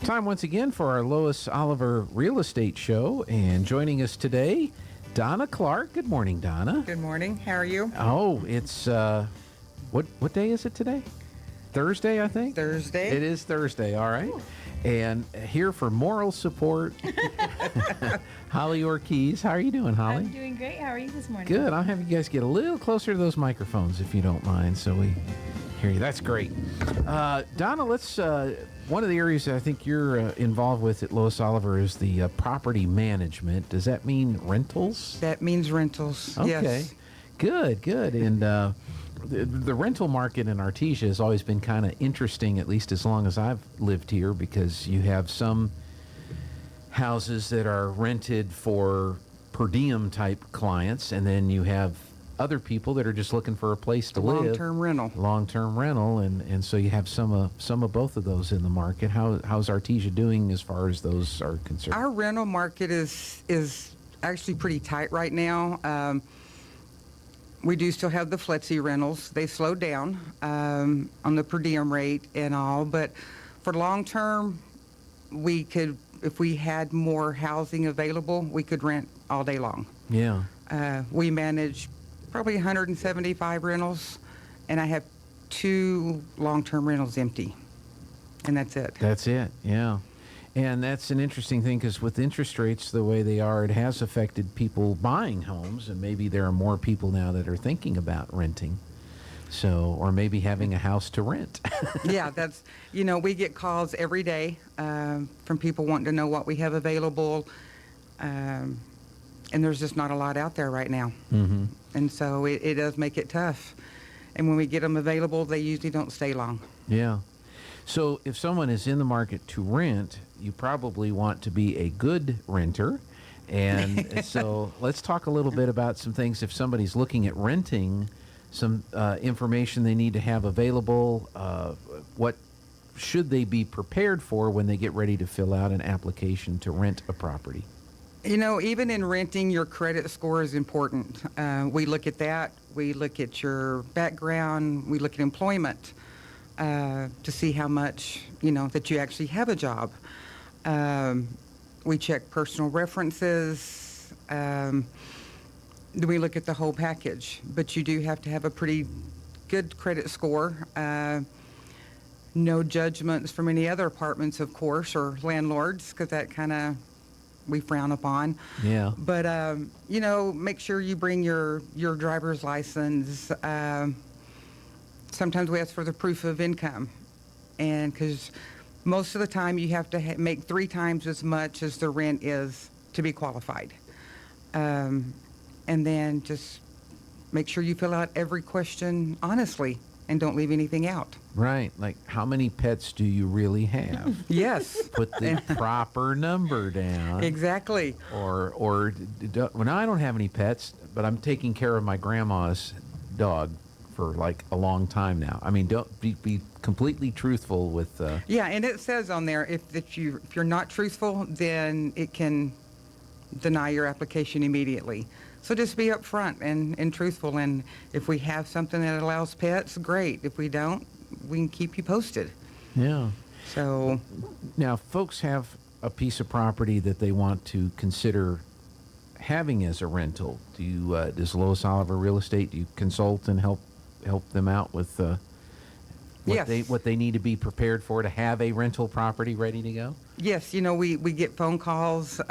Time once again for our Lois Oliver Real Estate Show, and joining us today, Donna Clark. Good morning, Donna. Good morning. How are you? Oh, it's what day is it today? Thursday, I think. Thursday. It is Thursday. All right. And here for moral support, Holly Orquiz. How are you doing, Holly? I'm doing great. How are you this morning? Good. I'll have you guys get a little closer to those microphones if you don't mind, so we hear you. That's great. Donna, let's. One of the areas that I think you're involved with at Lois Oliver is the property management. Does that mean rentals? That means rentals. Okay. Yes. Good. And the rental market in Artesia has always been kind of interesting, at least as long as I've lived here, because you have some houses that are rented for per diem type clients, and then you have other people that are just looking for a place to live. Long-term rental, and so you have some of both of those in the market. How's Artesia doing as far as those are concerned? Our rental market is actually pretty tight right now. We do still have the flexi rentals. They slowed down on the per diem rate and all, but for long-term, we could, if we had more housing available, we could rent all day long. Yeah. We manage probably 175 rentals, and I have 2 long-term rentals empty, and that's it. That's it, yeah. And that's an interesting thing, because with interest rates the way they are, it has affected people buying homes, and maybe there are more people now that are thinking about renting, so, or maybe having a house to rent. Yeah, that's, we get calls every day from people wanting to know what we have available, and there's just not a lot out there right now. Mm-hmm. And so it does make it tough. And when we get them available, they usually don't stay long. Yeah. So if someone is in the market to rent, you probably want to be a good renter. And so let's talk a little bit about some things. If somebody's looking at renting, some information they need to have available, what should they be prepared for when they get ready to fill out an application to rent a property? Even in renting, your credit score is important. We look at that. We look at your background. We look at employment to see how much, that you actually have a job. We check personal references. We look at the whole package. But you do have to have a pretty good credit score. No judgments from any other apartments, of course, or landlords, because that kind of we frown upon. Yeah. But, make sure you bring your driver's license. Sometimes we ask for the proof of income. And because most of the time you have to make 3 times as much as the rent is to be qualified. And then just make sure you fill out every question honestly and don't leave anything out. Right. Like, how many pets do you really have? Yes. Put the proper number down. Exactly. Well, I don't have any pets, but I'm taking care of my grandma's dog for like a long time now. I mean, don't be completely truthful with. Yeah, and it says on there if you're not truthful, then it can deny your application immediately. So just be upfront and truthful. And if we have something that allows pets, great. If we don't, we can keep you posted. Yeah. So now, folks have a piece of property that they want to consider having as a rental. Do you, does Lois Oliver Real Estate, do you consult and help them out with yes. what they need to be prepared for to have a rental property ready to go? Yes, we get phone calls.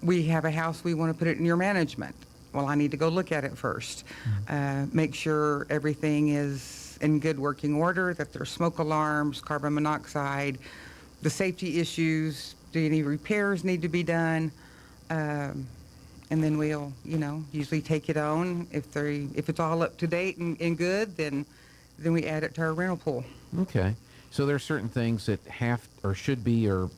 We have a house, we want to put it in your management. Well, I need to go look at it first. Mm-hmm. Make sure everything is in good working order, that there's smoke alarms, carbon monoxide, the safety issues, do any repairs need to be done? And then we'll, usually take it on. If it's all up to date and good, then we add it to our rental pool. Okay. So there are certain things that have or should be or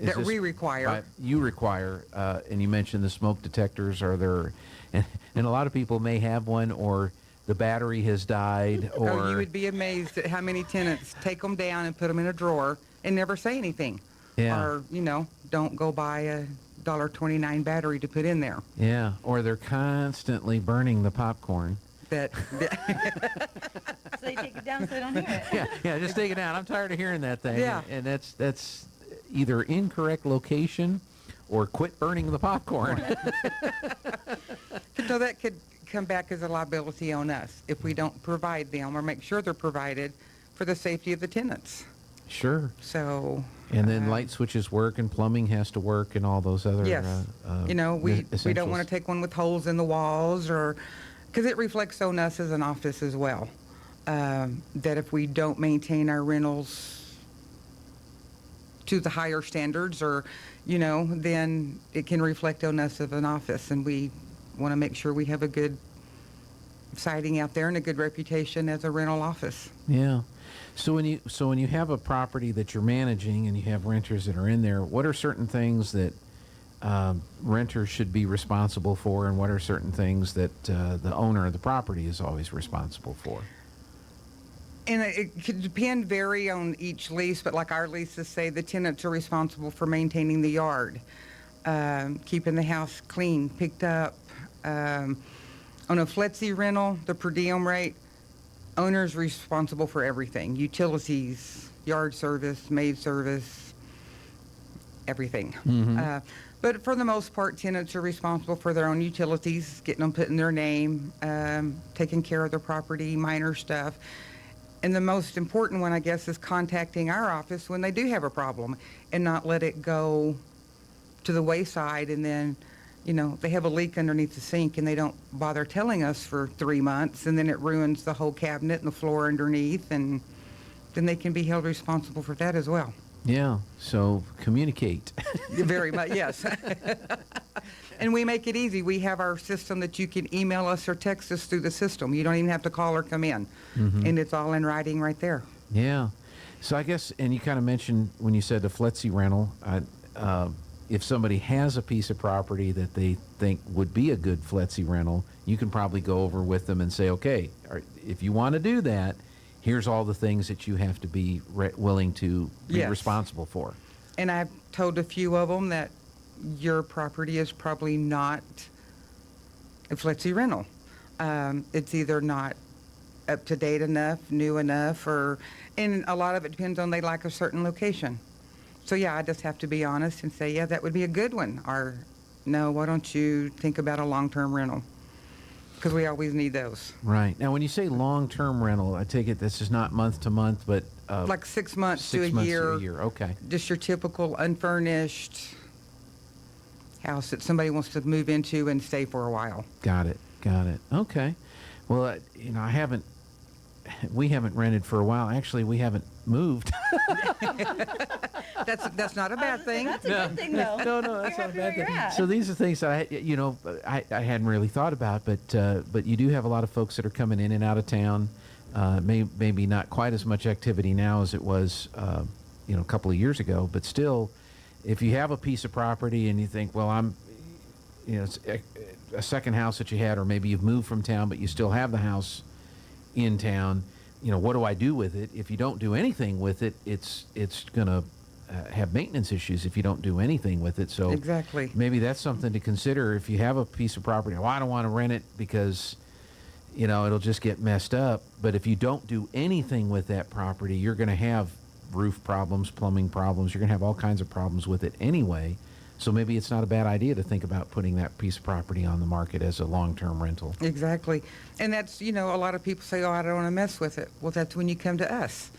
that we require. You require, and you mentioned the smoke detectors. Are there, and a lot of people may have one, or the battery has died, or... Oh, you would be amazed at how many tenants take them down and put them in a drawer and never say anything. Yeah. Or, don't go buy a $1.29 battery to put in there. Yeah, or they're constantly burning the popcorn. That So they take it down so I don't hear it. Yeah, just take it down. I'm tired of hearing that thing. Yeah. And that's either incorrect location or quit burning the popcorn. So that could come back as a liability on us if we don't provide them or make sure they're provided for the safety of the tenants. Sure. So. And then light switches work and plumbing has to work and all those other Yes. We don't essentials. want to take one with holes in the walls or, because it reflects on us as an office as well. That if we don't maintain our rentals to the higher standards or, then it can reflect on us as an office. And we want to make sure we have a good siding out there and a good reputation as a rental office. Yeah. So when you have a property that you're managing and you have renters that are in there, what are certain things that renters should be responsible for, and what are certain things that the owner of the property is always responsible for? And it could vary on each lease, but like our leases say, the tenants are responsible for maintaining the yard, keeping the house clean, picked up. On a flexi rental, the per diem rate, owner's responsible for everything: utilities, yard service, maid service, everything. But for the most part, tenants are responsible for their own utilities, getting them put in their name, taking care of their property, minor stuff. And the most important one, I guess, is contacting our office when they do have a problem and not let it go to the wayside. And then, they have a leak underneath the sink and they don't bother telling us for 3 months, and then it ruins the whole cabinet and the floor underneath, and then they can be held responsible for that as well. Yeah. So communicate. Very much, yes. And we make it easy. We have our system that you can email us or text us through the system. You don't even have to call or come in. And it's all in writing right there. Yeah. So I guess, and you kind of mentioned when you said the flexi rental, if somebody has a piece of property that they think would be a good flexi rental, you can probably go over with them and say, okay, if you want to do that, here's all the things that you have to be willing to be Yes. responsible for. And I've told a few of them that your property is probably not a flexi rental. It's either not up to date enough, new enough, and a lot of it depends on they like a certain location. So yeah, I just have to be honest and say, yeah, that would be a good one. Or no, why don't you think about a long-term rental? Because we always need those. Right. Now, when you say long-term rental, I take it this is not month to month, but Like 6 months to 6 a months year. to a year. Okay. Just your typical unfurnished house that somebody wants to move into and stay for a while. Got it. Okay. Well, we haven't rented for a while. Actually, we haven't moved. That's not a bad thing. That's a good thing, though. No, that's You're not a happy bad where thing. you're at. So these are things that I hadn't really thought about, but you do have a lot of folks that are coming in and out of town. Maybe not quite as much activity now as it was, a couple of years ago, but still, if you have a piece of property and you think, well, it's a second house that you had, or maybe you've moved from town, but you still have the house in town, what do I do with it? If you don't do anything with it, it's going to have maintenance issues if you don't do anything with it. So Exactly. maybe that's something to consider if you have a piece of property. Well, I don't want to rent it because, it'll just get messed up. But if you don't do anything with that property, you're going to have roof problems, plumbing problems. You're going to have all kinds of problems with it anyway. So maybe it's not a bad idea to think about putting that piece of property on the market as a long-term rental. Exactly. And that's, a lot of people say, oh, I don't want to mess with it. Well, that's when you come to us,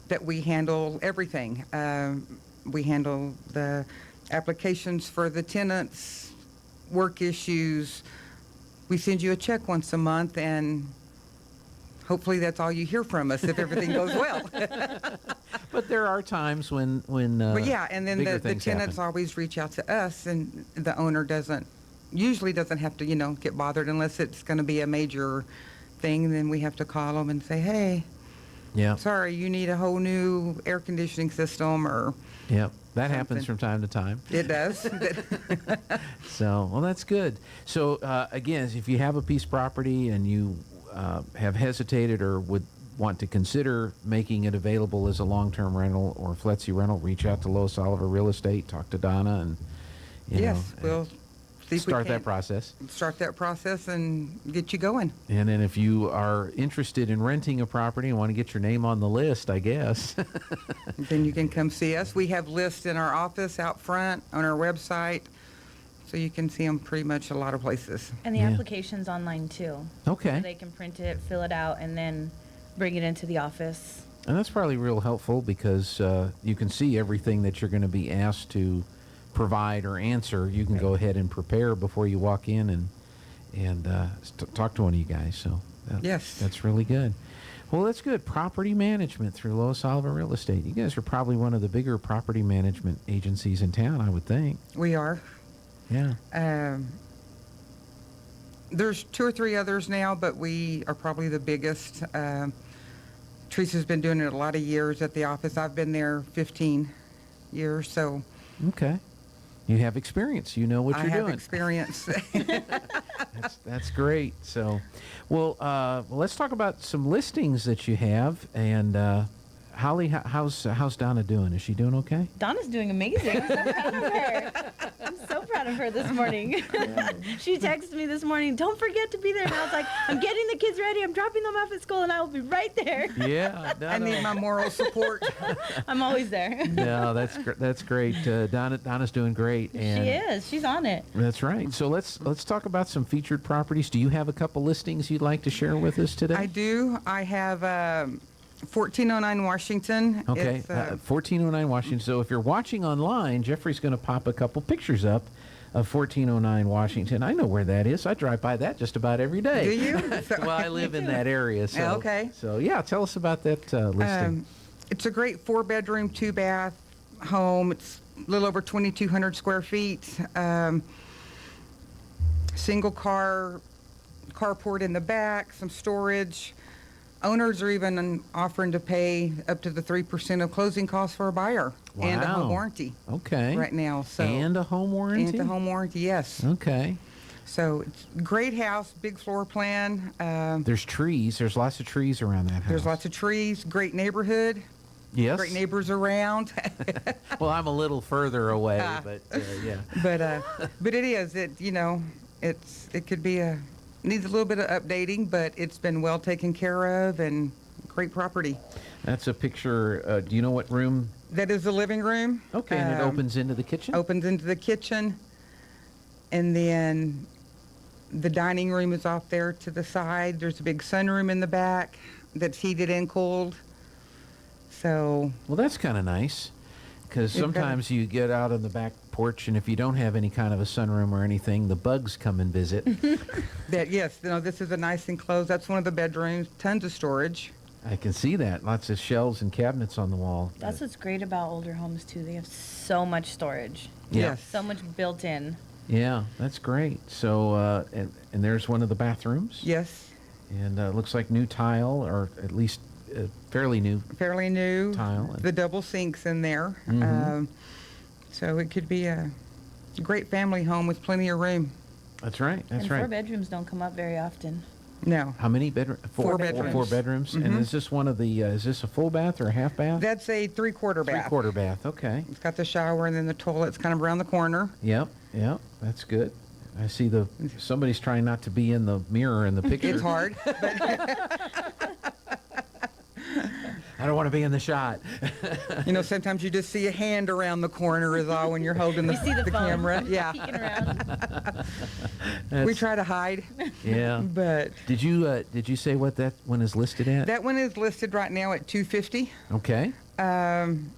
that we handle everything. We handle the applications for the tenants, work issues. We send you a check once a month, and hopefully that's all you hear from us if everything goes well. But there are times when But yeah, and then bigger the things tenants happen. always reach out to us, and the owner usually doesn't have to, get bothered unless it's going to be a major thing. And then we have to call them and say, hey, Yeah, sorry, you need a whole new air conditioning system, or yeah, that happens something. from time to time. it does. So, well, that's good. So, again, if you have a piece of property and you have hesitated or would want to consider making it available as a long-term rental or flexi rental, reach out to Lois Oliver Real Estate, talk to Donna, and Yes, we'll See if we Start that can't process. Start that process and get you going. And then if you are interested in renting a property and want to get your name on the list, I guess. Then you can come see us. We have lists in our office out front on our website, so you can see them pretty much a lot of places. And the Yeah. application's online too. Okay. So they can print it, fill it out, and then bring it into the office. And that's probably real helpful because you can see everything that you're going to be asked to provide or answer. You can go ahead and prepare before you walk in and talk to one of you guys. So Yes. that's really good. Well, that's good. Property management through Lois Oliver Real Estate. You guys are probably one of the bigger property management agencies in town, I would think. We are. Yeah. There's 2 or 3 others now, but we are probably the biggest. Teresa's been doing it a lot of years at the office. I've been there 15 years, so Okay. You have experience. You know what I you're have doing. experience. That's great. So, well, let's talk about some listings that you have. And Holly, how's Donna doing? Is she doing okay? Donna's doing amazing. I'm so proud of her. I'm so proud of her this morning. She texted me this morning, don't forget to be there. And I was like, I'm getting the kids ready. I'm dropping them off at school, and I will be right there. Yeah. I need my moral support. I'm always there. No, that's great. Donna's doing great. And She is. She's on it. That's right. So let's talk about some featured properties. Do you have a couple listings you'd like to share with us today? I do. I have 1409 Washington. Okay, It's, 1409 Washington. So if you're watching online, Jeffrey's going to pop a couple pictures up of 1409 Washington. I know where that is. I drive by that just about every day. Do you? Well, I live in that area. So, Okay. So yeah, tell us about that listing. It's a great 4-bedroom, 2-bath home. It's a little over 2,200 square feet. Single carport in the back, some storage. Owners are even offering to pay up to the 3% of closing costs for a buyer and a home Wow. warranty Okay. right now. So And a home warranty? and a home warranty, yes. Okay. So it's a great house, big floor plan. There's trees. There's lots of trees around that house. There's lots of trees, great neighborhood, Yes. great neighbors around. Well, I'm a little further away, Ah. but yeah. But it is, it could be needs a little bit of updating, but it's been well taken care of and great property. That's a picture. Do you know what room? That is the living room. Okay, and it opens into the kitchen? Opens into the kitchen. And then the dining room is off there to the side. There's a big sunroom in the back that's heated and cooled. So, Well, that's kind of nice, because You've got- sometimes you get out on the back porch, and if you don't have any kind of a sunroom or anything, the bugs come and visit. this is a nice enclosed. That's one of the bedrooms. Tons of storage. I can see that. Lots of shelves and cabinets on the wall. That's what's great about older homes, too. They have so much storage, Yeah. Yes. so much built in. Yeah, that's great. So, and there's one of the bathrooms. Yes. And looks like new tile, or at least fairly new. Fairly new. Tile. The double sinks in there. Mhm. So it could be a great family home with plenty of room. That's right. That's And right. 4 bedrooms don't come up very often. No. How many bedrooms? 4 bedrooms. 4 bedrooms. And is this one of the? Is this a full bath or a half bath? That's a 3/4 bath. 3/4 bath. Okay. It's got the shower and then the toilet's kind of around the corner. Yep. Yep. That's good. I see somebody's trying not to be in the mirror in the picture. It's hard. I don't want to be in the shot. Sometimes you just see a hand around the corner is all when you're holding the, You see the phone camera. Yeah. peeking around. We try to hide, Yeah. but Did you say what that one is listed at? that one is listed right now at $250. Okay. And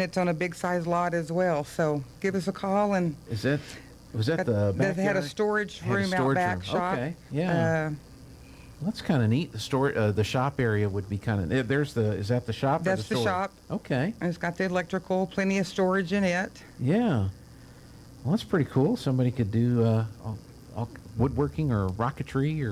it's on a big size lot as well. So give us a call and Was that the that backyard? had a storage Had a room out storage back room. shop. Okay. Yeah. Well, that's kind of neat. The shop area would be kind of. Is that the shop? That's or the the store? shop. Okay. And it's got the electrical, plenty of storage in it. Yeah. Well, that's pretty cool. Somebody could do all woodworking or rocketry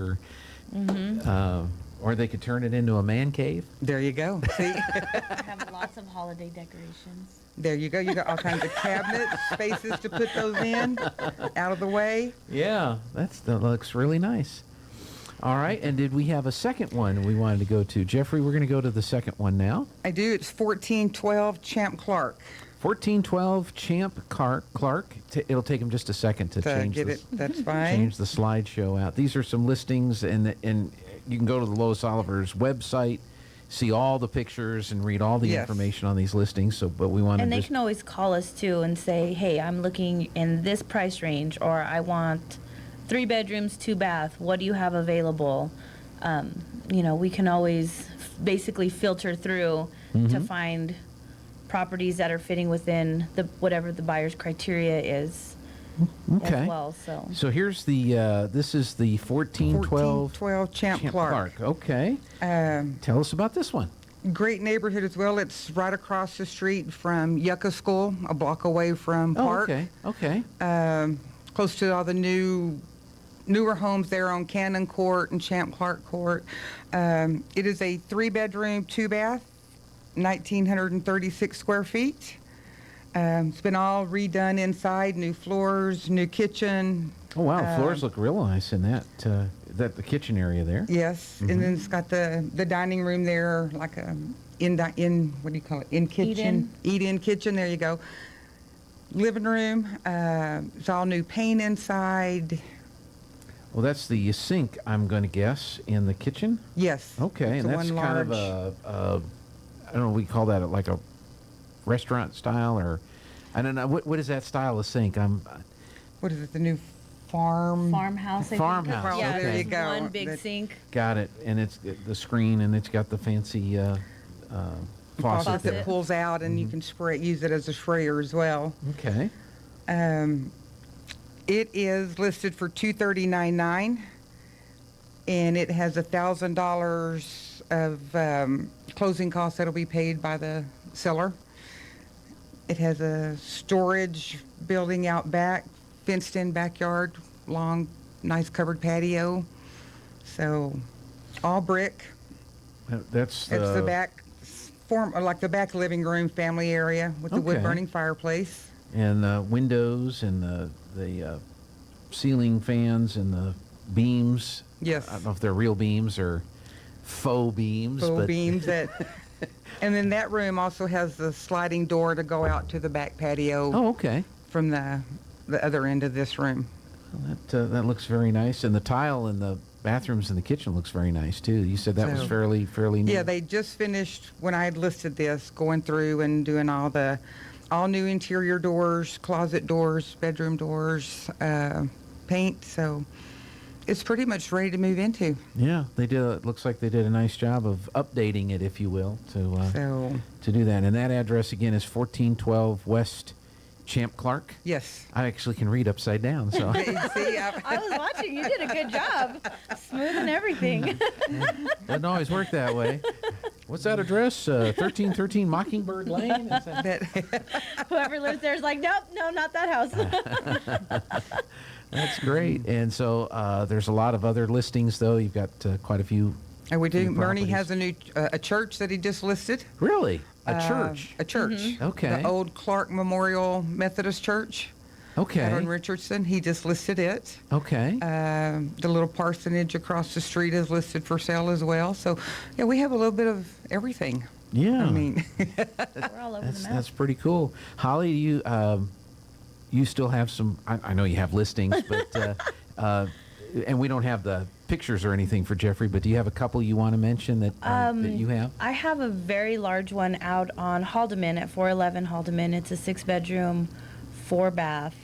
or they could turn it into a man cave. There you go. See? I have lots of holiday decorations. There you go. You got all kinds of cabinets, spaces to put those in, out of the way. Yeah, that looks really nice. All right, and did we have a second one we wanted to go to? Jeffrey, we're going to go to the second one now. I do. It's 1412 Champ Clark. 1412 Champ Clark. It'll take him just a second to change get this. it. That's fine. Change the slideshow out. These are some listings, and you can go to the Lois Oliver's website, see all the pictures, and read all the Yes. information on these listings. So, but we want to And they just can always call us too and say, hey, I'm looking in this price range, or I want 3 bedrooms, 2 bath. What do you have available? We can always basically filter through to find properties that are fitting within whatever the buyer's criteria is okay. as well. So here's the this is the 1412 1412 Champ Clark. Okay. Tell us about this one. Great neighborhood as well. It's right across the street from Yucca School, a block away from Park. Oh, okay. Close to all the newer homes there on Cannon Court and Champ Clark Court. It is a 3-bedroom, 2-bath, 1,936 square feet. It's been all redone inside, new floors, new kitchen. Oh wow, floors look real nice in that the kitchen area there. Yes, and then it's got the dining room there, like a in what do you call it? In kitchen, eat-in kitchen. There you go. Living room. It's all new paint inside. Well, that's the sink, I'm going to guess, in the kitchen. Yes. Okay, it's and that's one kind of large- I don't know, we call that like a restaurant style, or I don't know. What is that style of sink? What is it? The new Farmhouse, I think. Farmhouse, Yeah, okay. There you there's go. one big sink. Got it, and it's the screen, and it's got the fancy faucet faucet there. that pulls out, and you can use it as a sprayer as well. Okay. It is listed for $239,900, and it has $1,000 of closing costs that'll be paid by the seller. It has a storage building out back, fenced-in backyard, long, nice covered patio. So, all brick. That's It's the back like the back living room family area with the Okay. wood-burning fireplace. and windows and the ceiling fans and the beams. Yes. I don't know if they're real beams or faux beams. Full but beams that, and then that room also has the sliding door to go out to the back patio Oh, okay. from the other end of this room. Well, that looks very nice, and the tile in the bathrooms and the kitchen looks very nice too. You said that was So- fairly new. Yeah, they just finished when I had listed this, going through and doing all new interior doors, closet doors, bedroom doors, paint. So it's pretty much ready to move into. Yeah, they did. It looks like they did a nice job of updating it, if you will, So to do that. And that address again is 1412 West Champ Clark. yes. I actually can read upside down, so See, I was watching. You did a good job. Smooth and everything. doesn't always work that way. What's that address? 1313 Mockingbird Lane? Is that- that, Whoever lives there is like, nope, no, not that house. That's great. And so there's a lot of other listings, though. You've got quite a few. and we do. Few Bernie properties. has a new a church that he just listed. Really? A church? A church. Okay. The old Clark Memorial Methodist Church out Okay. on Richardson. He just listed it. Okay. The little parsonage across the street is listed for sale as well. So, yeah, we have a little bit of everything. Yeah. I mean, We're all over the map. That's pretty cool. Holly, you still have some. I know you have listings, but and we don't have the pictures or anything for Jeffrey. But do you have a couple you want to mention that you have? I have a very large one out on Haldeman at 411 Haldeman. It's a 6-bedroom, 4-bath,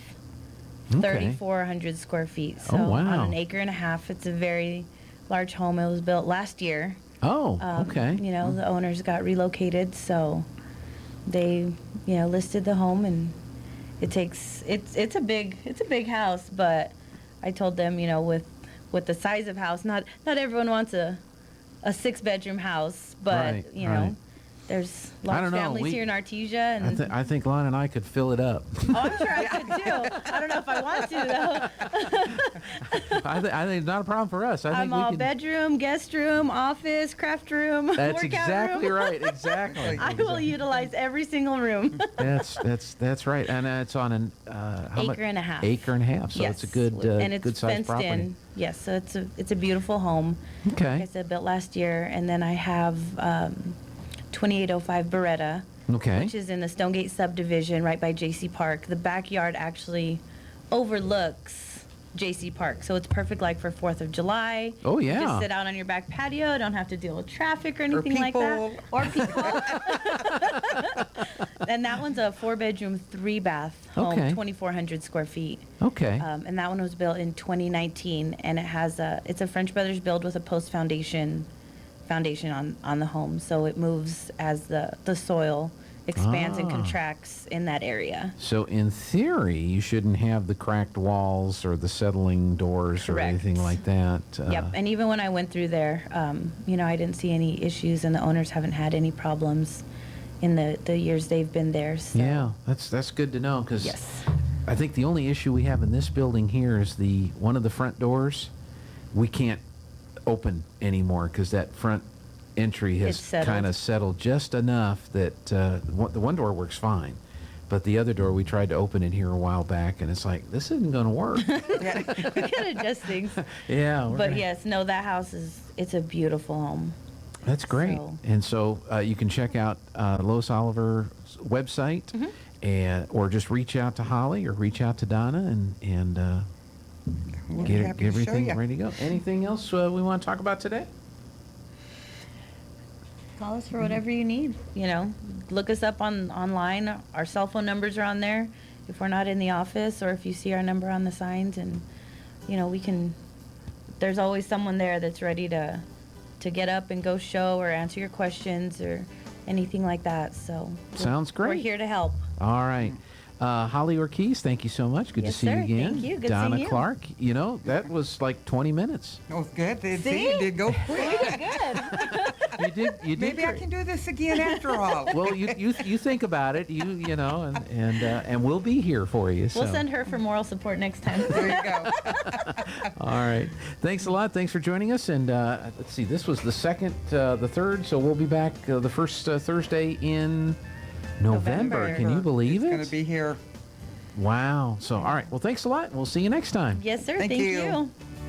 Okay. 3,400 square feet. So Oh, wow. on an acre and a half, it's a very large home. It was built last year. Oh, okay. You know, the owners got relocated, so they, listed the home, and it's a big house, but I told them, with the size of house, not everyone wants a 6-bedroom house, but Right, right. There's I large don't know, families here in Artesia, and I think Lon and I could fill it up. oh, I'm sure I could too. I don't know if I want to though. I think it's not a problem for us. I think I'm we all can. bedroom, guest room, office, craft room, That's workout exactly room. right. Exactly. I will utilize every single room. That's right, and it's on an how much? Acre and a half. Acre and a half. So Yes, it's a good and it's good sized fenced property. in. Yes, so it's a beautiful home. Okay. Like I said, built last year, and then I have 2805 Beretta, Okay. which is in the Stonegate subdivision right by JC Park. The backyard actually overlooks JC Park, so it's perfect like for 4th of July. Oh, You yeah. just sit out on your back patio, don't have to deal with traffic or anything like that. people. Or people. And that one's a 4-bedroom, 3-bath home, Okay. 2,400 square feet. Okay. And that one was built in 2019, and it's a French Brothers build with a post foundation on the home, so it moves as the soil expands and Ah. contracts in that area. So in theory, you shouldn't have the cracked walls or the settling doors or Correct. anything like that. Yep, and even when I went through there, I didn't see any issues, and the owners haven't had any problems in the years they've been there. So. Yeah, that's good to know, because Yes. I think the only issue we have in this building here is one of the front doors we can't open anymore because that front entry has It's settled. kind of settled just enough that the one door works fine, but the other door we tried to open it here a while back, and it's like, this isn't going to work. We can adjust things. Yeah, But yes, no, that house it's a beautiful home. that's great. So- And so you can check out Lois Oliver's website, or just reach out to Holly or reach out to Donna and We'll be get happy to show everything ya. ready to go. Anything else we want to talk about today? Call us for whatever you need. Look us up online. Our cell phone numbers are on there. If we're not in the office, or if you see our number on the signs, and we can. There's always someone there that's ready to get up and go show or answer your questions or anything like that. So Sounds great. We're here to help. All right. Holly Orquiz, thank you so much. Good Yes, to see sir. you again. Thank you. Good Donna seeing you. Clark, that was like 20 minutes. That was good. See? See, you did go quick. You did Maybe I great. can do this again after all. Well, you think about it, and we'll be here for you. So. We'll send her for moral support next time. There you go. All right. Thanks a lot. Thanks for joining us. And let's see, this was the third, so we'll be back the first Thursday in November. November. Can you believe It's it? going to be here. Wow. So, all right. Well, thanks a lot. We'll see you next time. Yes, sir. Thank Thank you. you.